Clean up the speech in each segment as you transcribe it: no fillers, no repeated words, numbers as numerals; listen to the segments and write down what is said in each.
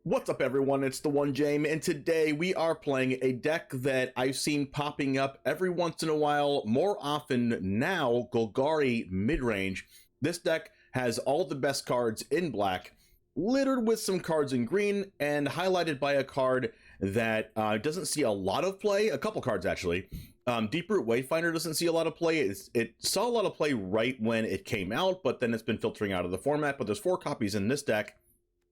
What's up, everyone? It's the One Jame, and today we are playing a deck that I've seen popping up every once in a while, more often now, Golgari Midrange. This deck has all the best cards in black, littered with some cards in green, and highlighted by a card that doesn't see a lot of play, a couple cards actually. Deeproot Wayfinder doesn't see a lot of play. It saw a lot of play right when it came out, but then it's been filtering out of the format, but there's 4 copies in this deck.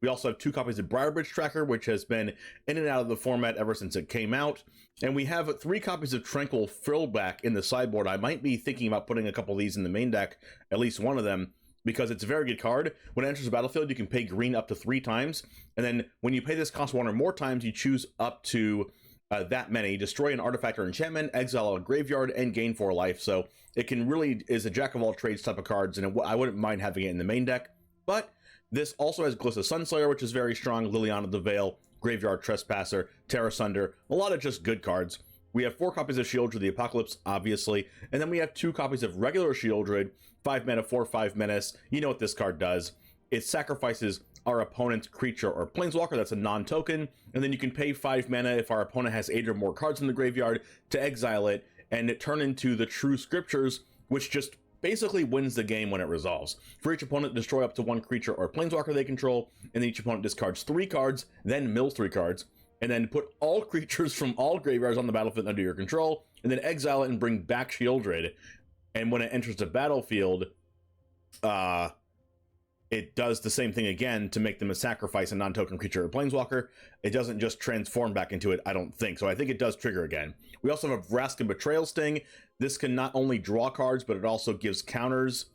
We also have 2 copies of Briarbridge Tracker, which has been in and out of the format ever since it came out. And we have 3 copies of Tranquil Frillback in the sideboard. I might be thinking about putting a couple of these in the main deck, at least one of them, because it's a very good card. When it enters the battlefield, you can pay green up to 3 times. And then when you pay this cost 1 or more times, you choose up to that many. Destroy an artifact or enchantment, exile a graveyard, and gain 4 life. So it can really is a jack of all trades type of cards, and I wouldn't mind having it in the main deck. But this also has Glissa Sunslayer, which is very strong, Liliana the Veil, Graveyard Trespasser, Tear Asunder, a lot of just good cards. We have 4 copies of Sheoldred the Apocalypse, obviously, and then we have 2 copies of regular Sheoldred, 5 mana, 4/5 menace. You know what this card does. It sacrifices our opponent's creature or planeswalker, that's a non-token, and then you can pay 5 mana if our opponent has 8 or more cards in the graveyard to exile it, and it turn into the True Scriptures, which just basically wins the game when it resolves. For each opponent, destroy up to 1 creature or planeswalker they control, and then each opponent discards 3 cards, then mills 3 cards, and then put all creatures from all graveyards on the battlefield under your control, and then exile it and bring back Sheoldred. And when it enters the battlefield, it does the same thing again to make them a sacrifice a non-token creature or planeswalker. It doesn't just transform back into it, I don't think. So I think it does trigger again. We also have Vraska Betrayal Sting. This can not only draw cards, but it also gives counters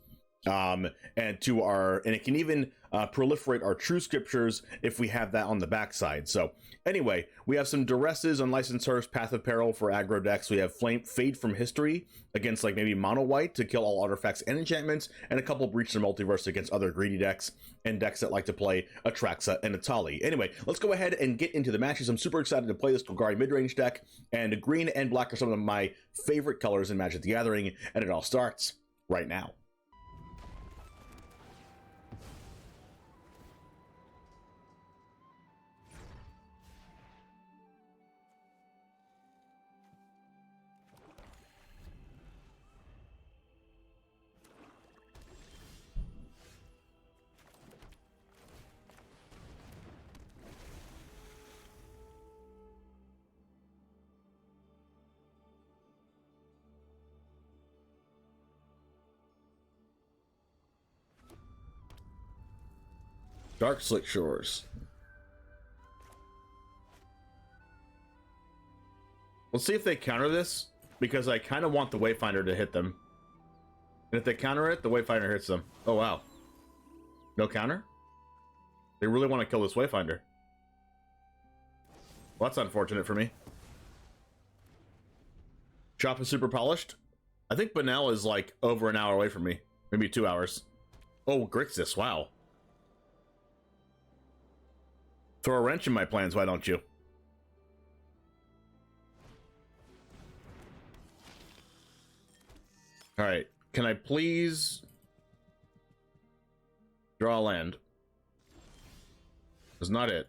and it can even proliferate our True Scriptures if we have that on the backside. So anyway, we have some Duresses, Unlicensed Hearse, Path of Peril for aggro decks. We have Fade from History against like maybe mono white to kill all artifacts and enchantments, and a couple Breach the Multiverse against other greedy decks and decks that like to play Atraxa and Atali. Anyway, let's go ahead and get into the matches. I'm super excited to play this Golgari Midrange deck, and green and black are some of my favorite colors in Magic the Gathering, and it all starts right now. Dark Slick Shores. We'll see if they counter this, because I kind of want the Wayfinder to hit them. And if they counter it, the Wayfinder hits them. Oh, wow. No counter? They really want to kill this Wayfinder. Well, that's unfortunate for me. Shop is super polished. I think Banel is like over an hour away from me. Maybe 2 hours. Oh, Grixis, wow. Throw a wrench in my plans, why don't you? Alright, can I please draw a land? That's not it.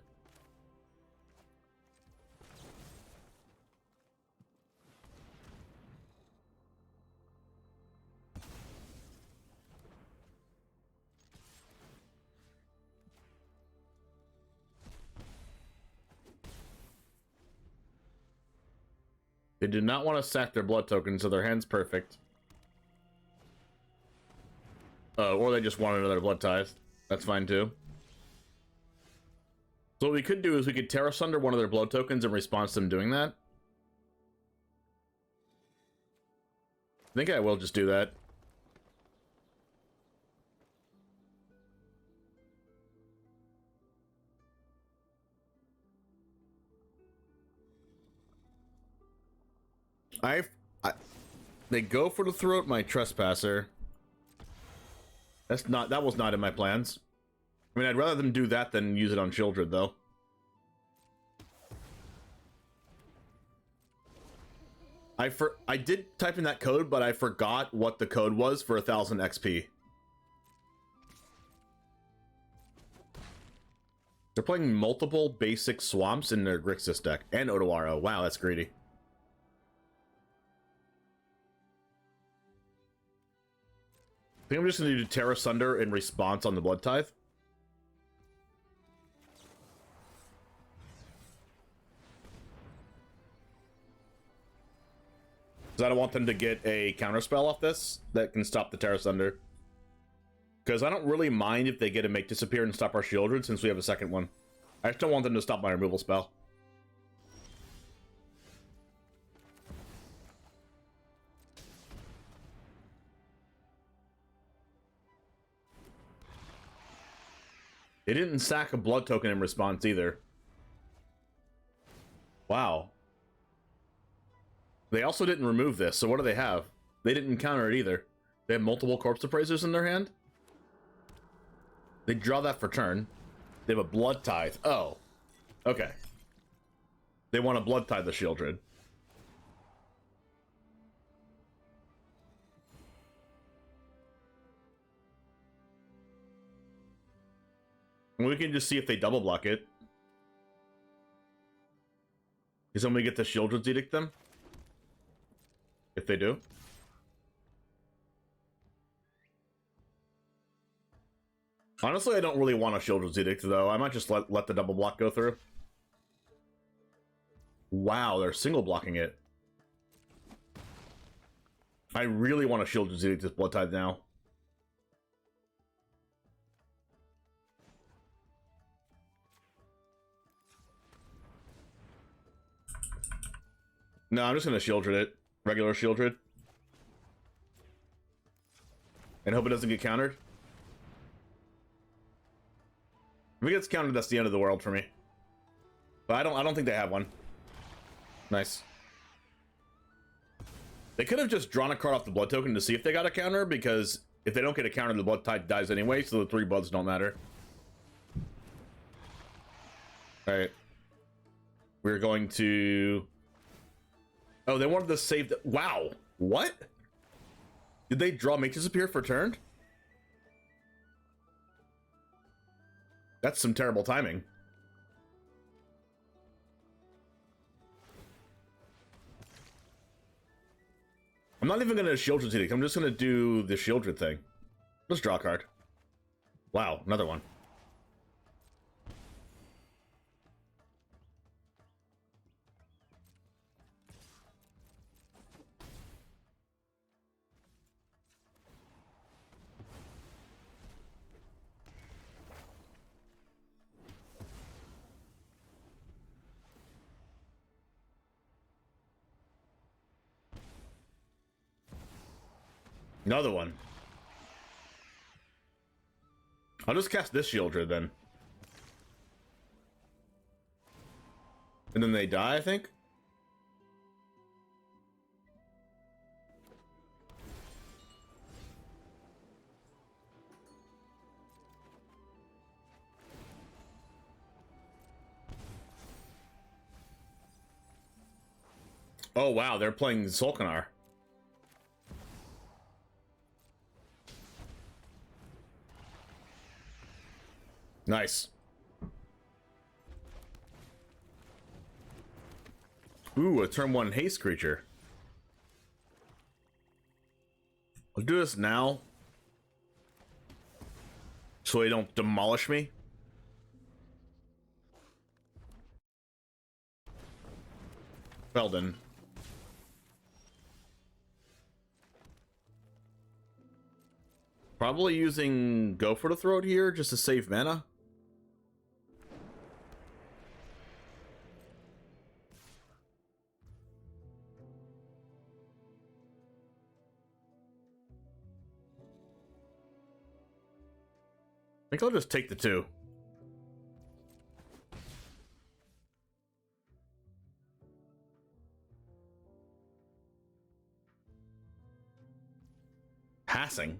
They do not want to sack their blood token, so their hand's perfect. Or they just want another blood tithe. That's fine too. So what we could do is we could Tear Asunder one of their blood tokens in response to them doing that. I think I will just do that. They go for the throat, my Trespasser. That was not in my plans. I mean, I'd rather them do that than use it on Sheoldred, though. I did type in that code, but I forgot what the code was for 1000 XP. They're playing multiple basic swamps in their Grixis deck. And Otawaro. Wow, that's greedy. I think I'm just going to do Tear Asunder in response on the Blood Tithe. Because I don't want them to get a counterspell off this that can stop the Tear Asunder. Because I don't really mind if they get a Make Disappear and stop our Sheoldred since we have a second one. I just don't want them to stop my removal spell. They didn't sack a blood token in response either. Wow. They also didn't remove this, so what do they have? They didn't counter it either. They have multiple Corpse Appraisers in their hand? They draw that for turn. They have a Blood Tithe. Oh. Okay. They want to Blood Tithe the Sheoldred. We can just see if they double block it. Is then we get the Sheoldred's Edict them? If they do. Honestly, I don't really want a Sheoldred's Edict, though. I might just let the double block go through. Wow, they're single blocking it. I really want a Sheoldred's Edict this Blood Tithe now. No, I'm just going to Sheoldred it. Regular Sheoldred. And hope it doesn't get countered. If it gets countered, that's the end of the world for me. But I don't think they have one. Nice. They could have just drawn a card off the blood token to see if they got a counter, because if they don't get a counter, the Blood Tithe dies anyway, so the 3 bloods don't matter. Alright. We're going to... Oh, they wanted to save the... Wow! What? Did they draw Make Disappear for turn? That's some terrible timing. I'm not even going to Sheoldred's Edict. I'm just going to do the Sheoldred thing. Let's draw a card. Wow, another one. Another one. I'll just cast this Sheoldred then. And then they die, I think? Oh wow, they're playing Solkanar. Nice. Ooh, a turn 1 haste creature. I'll do this now. So they don't demolish me. Felden. Probably using Go for the Throat here just to save mana. I think I'll just take the 2. Passing.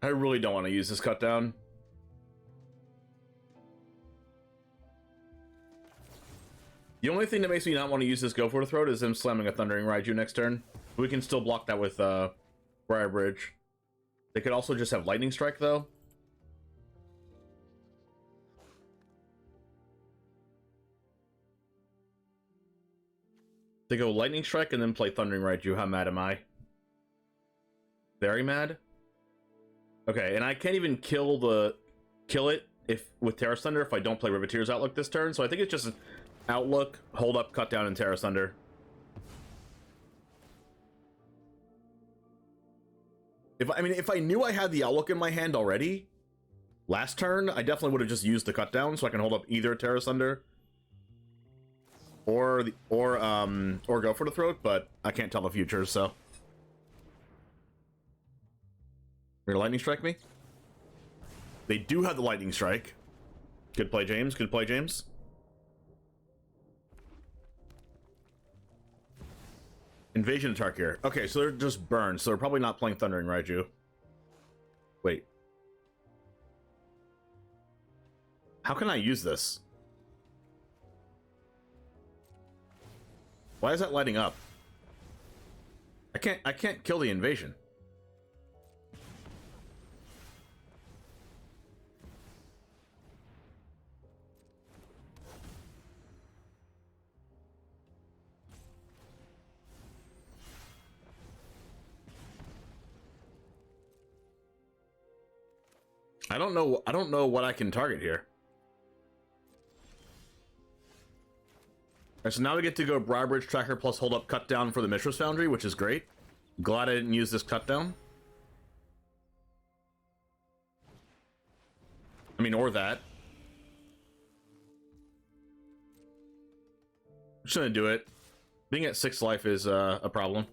I really don't want to use this cut down. The only thing that makes me not want to use this Go for the Throat is them slamming a Thundering Raiju next turn. We can still block that with Briarbridge. They could also just have Lightning Strike, though. They go Lightning Strike and then play Thundering Raiju. How mad am I? Very mad? Okay, and I can't even kill it with Tear Asunder if I don't play Riveteer's Outlook this turn, so I think it's just Outlook, Hold Up, Cut Down, and Tear Asunder. If I knew I had the Outlook in my hand already last turn, I definitely would have just used the Cut Down so I can hold up either Tear Asunder or Go for the Throat, but I can't tell the future, so. You're gonna Lightning Strike me? They do have the Lightning Strike. Good play, James. Good play, James. Invasion attack here. Okay, so they're just burned, so they're probably not playing Thundering Raiju. Wait. How can I use this? Why is that lighting up? I can't kill the invasion. I don't know what I can target here. Alright, so now we get to go Briarbridge Tracker plus Hold Up Cut Down for the Mishra's Foundry, which is great. Glad I didn't use this Cut Down. I mean, or that. I'm just gonna do it. Being at 6 life is a problem.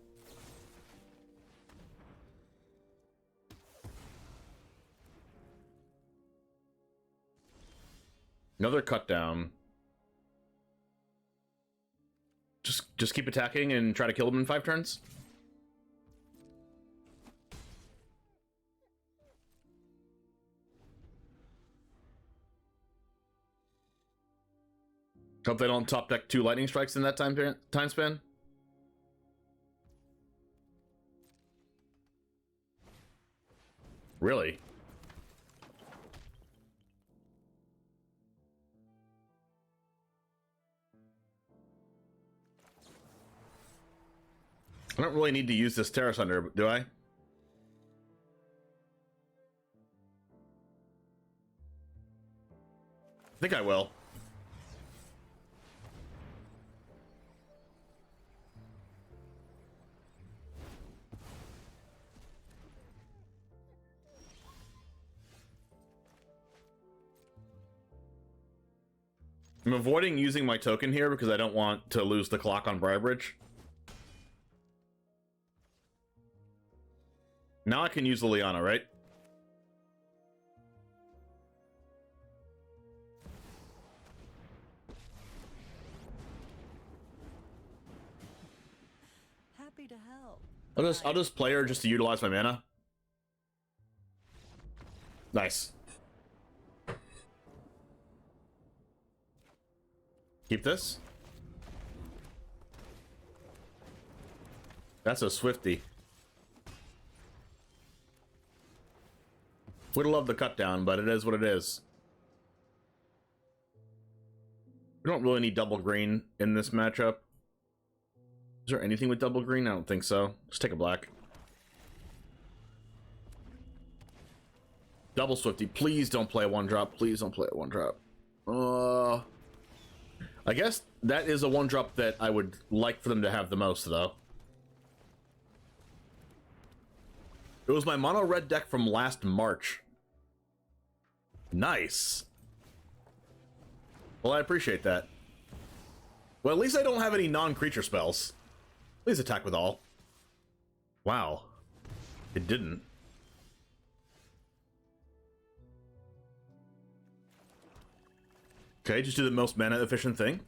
Another Cut Down. Just keep attacking and try to kill them in 5 turns. Hope they don't top deck 2 Lightning Strikes in that time span. Really? I don't really need to use this Tear Asunder, do I? I think I will. I'm avoiding using my token here because I don't want to lose the clock on Briarbridge. Now I can use Liliana, right? Happy to help. I'll just play her just to utilize my mana. Nice. Keep this. That's a Swifty. Would have loved the Cut Down, but it is what it is. We don't really need double green in this matchup. Is there anything with double green? I don't think so. Just take a black. Double Swifty. Please don't play a 1-drop. Please don't play a 1-drop. I guess that is a 1-drop that I would like for them to have the most, though. It was my mono red deck from last March. Nice. Well, I appreciate that. Well, at least I don't have any non-creature spells. Please attack with all. Wow. It didn't. Okay, just do the most mana efficient thing.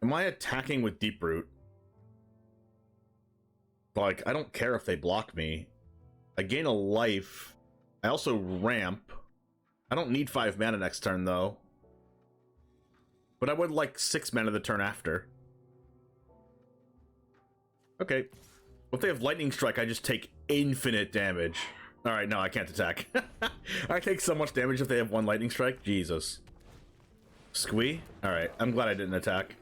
Am I attacking with Deeproot? Like, I don't care if they block me. I gain a life. I also ramp. I don't need 5 mana next turn, though. But I would like 6 mana the turn after. Okay. Well, if they have Lightning Strike, I just take infinite damage. Alright, no, I can't attack. I take so much damage if they have 1 Lightning Strike. Jesus. Squee? Alright, I'm glad I didn't attack.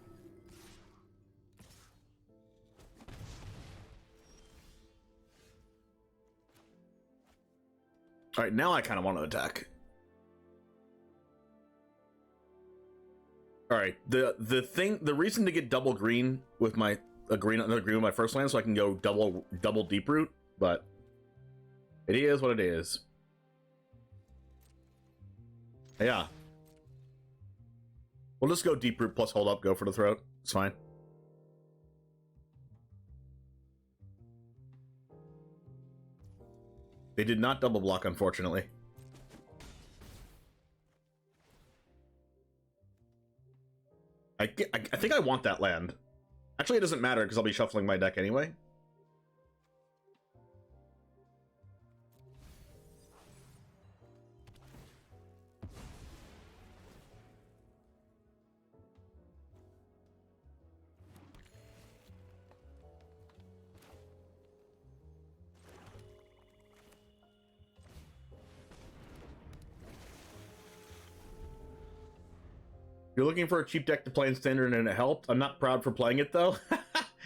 Alright, now I kind of want to attack. Alright, the reason to get double green with my another green with my first land so I can go double Deeproot, but it is what it is. Yeah. We'll just go Deeproot plus hold up, go for the throat. It's fine. They did not double block, unfortunately. I think I want that land. Actually, it doesn't matter because I'll be shuffling my deck anyway. You're looking for a cheap deck to play in Standard and it helped? I'm not proud for playing it, though.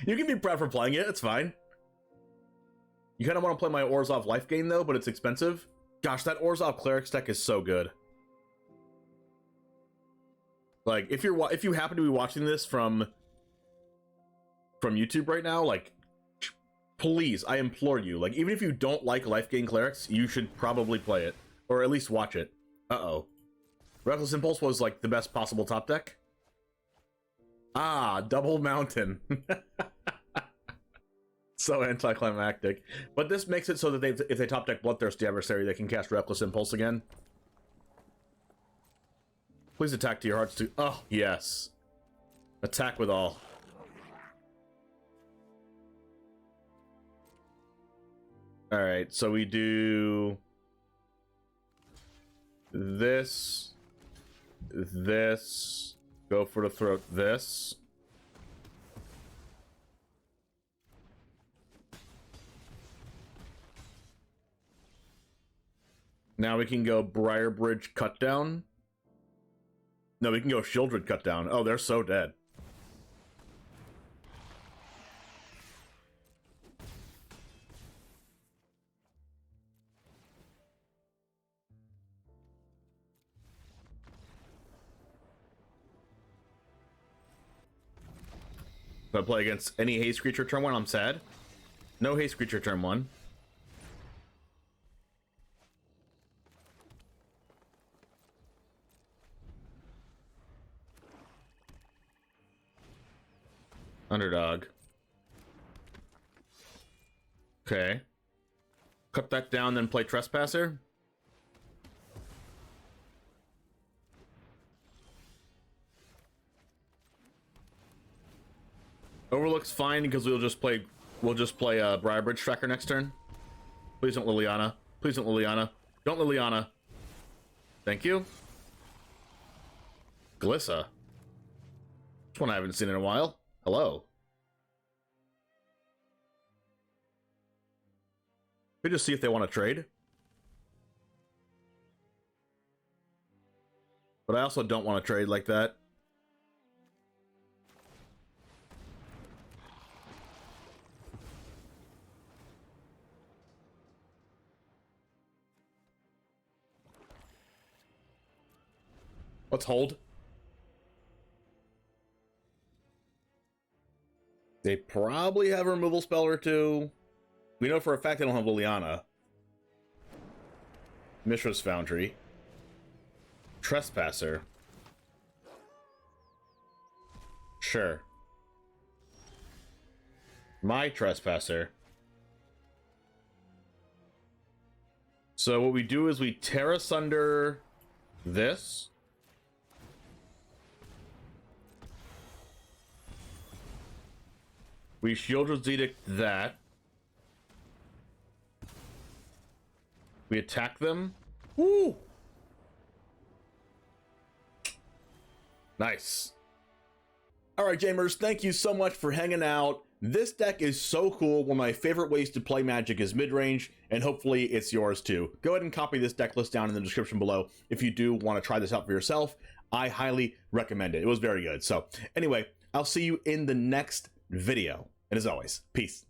You can be proud for playing it, it's fine. You kind of want to play my Orzhov Life Gain, though, but it's expensive. Gosh, that Orzhov Clerics deck is so good. Like, if you happen to be watching this from YouTube right now, like, please, I implore you, like, even if you don't like Life Gain Clerics, you should probably play it. Or at least watch it. Uh-oh. Reckless Impulse was, like, the best possible top deck. Ah, Double Mountain. So anticlimactic. But this makes it so that if they top deck Bloodthirsty Adversary, they can cast Reckless Impulse again. Please attack to your heart's to... Oh, yes. Attack with all. Alright, so we do... This... This, go for the throat, this. Now we can go Briarbridge cut down. No, we can go Sheoldred cut down. Oh, they're so dead. If I play against any haste creature turn 1, I'm sad. No haste creature turn 1. Underdog. Okay. Cut that down, then play Trespasser. Overlook's fine because we'll just play Briarbridge Tracker next turn. Please don't Liliana. Please don't Liliana. Don't Liliana. Thank you. Glissa. This one I haven't seen in a while. Hello. We just see if they want to trade. But I also don't want to trade like that. Let's hold. They probably have a removal spell or two. We know for a fact they don't have Liliana. Mishra's Foundry. Trespasser. Sure. My Trespasser. So what we do is we Tear Asunder this. We Sheoldred's Edict that. We attack them. Woo! Nice. right, Jamers, thank you so much for hanging out. This deck is so cool. One of my favorite ways to play Magic is mid-range, and hopefully it's yours too. Go ahead and copy this deck list down in the description below if you do want to try this out for yourself. I highly recommend it. It was very good. So anyway, I'll see you in the next video. And as always, peace.